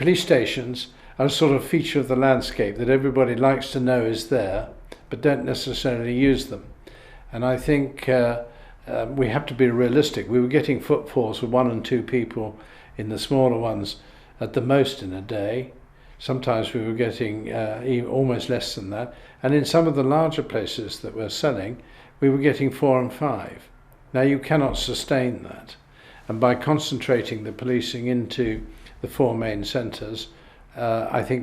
police stations are a sort of feature of the landscape that everybody likes to know is there, but don't necessarily use them. And I think we have to be realistic. We were getting footfalls with 1 and 2 people in the smaller ones at the most in a day. Sometimes we were getting almost less than that. And in some of the larger places that we're selling, we were getting 4 and 5. Now you cannot sustain that. And by concentrating the policing into the 4 main centres, I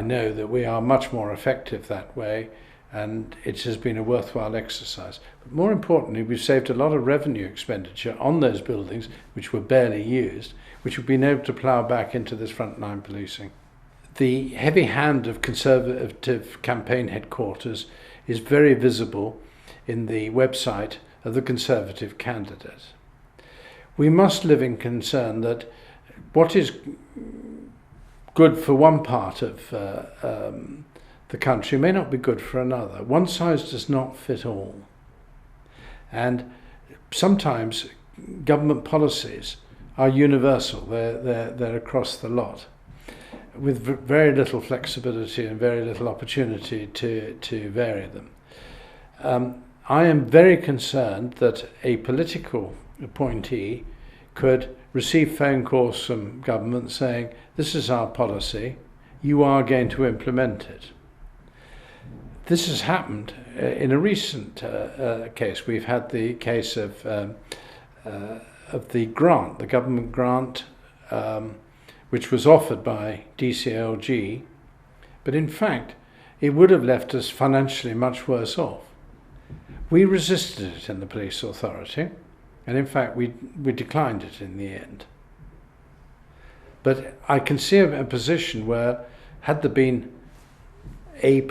know that we are much more effective that way, and it has been a worthwhile exercise. But more importantly, we've saved a lot of revenue expenditure on those buildings which were barely used, which we've been able to plough back into this frontline policing. The heavy hand of Conservative campaign headquarters is very visible in the website of the Conservative candidate. We must live in concern that what is good for one part of the country may not be good for another. One size does not fit all. And sometimes government policies are universal. They're across the lot, with very little flexibility and very little opportunity to vary them. I am very concerned that a political appointee could receive phone calls from government saying, this is our policy, you are going to implement it. This has happened in a recent case. We've had the case of the grant, the government grant, which was offered by DCLG, but in fact it would have left us financially much worse off. We resisted it in the police authority, and in fact we declined it in the end. But I can see a position where, had there been a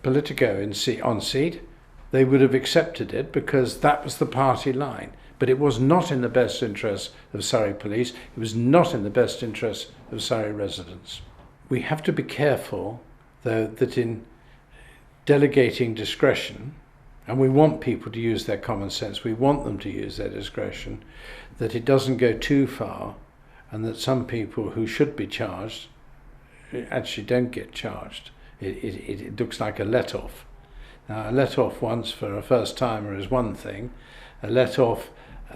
politico on seat, they would have accepted it because that was the party line. But it was not in the best interest of Surrey Police. It was not in the best interest of Surrey residents. We have to be careful, though, that in delegating discretion, and we want people to use their common sense, we want them to use their discretion, that it doesn't go too far, and that some people who should be charged actually don't get charged. It looks like a let-off. Now, a let-off once for a first-timer is one thing. A let-off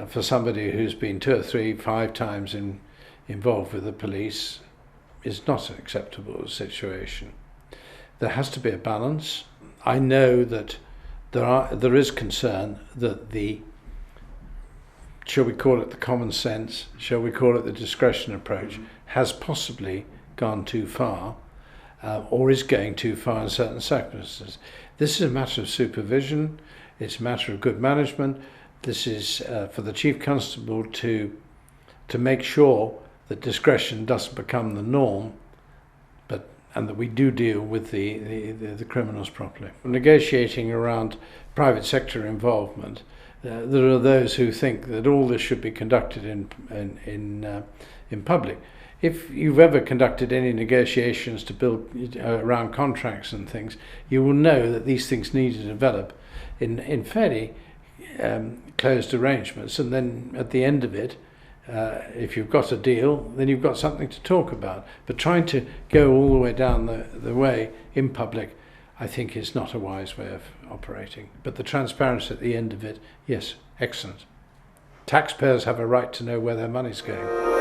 for somebody who's been 2 or 3, 5 times involved with the police is not an acceptable situation. There has to be a balance. I know that there is concern that shall we call it the common sense, shall we call it the discretion approach, has possibly gone too far, or is going too far in certain circumstances. This is a matter of supervision, it's a matter of good management. This is for the Chief Constable to make sure that discretion doesn't become the norm, and that we do deal with the criminals properly. Negotiating around private sector involvement, there are those who think that all this should be conducted in public. If you've ever conducted any negotiations to build around contracts and things, you will know that these things need to develop in fairly closed arrangements, and then at the end of it, if you've got a deal, then you've got something to talk about. But trying to go all the way down the way in public, I think, is not a wise way of operating. But the transparency at the end of it, yes, excellent. Taxpayers have a right to know where their money's going.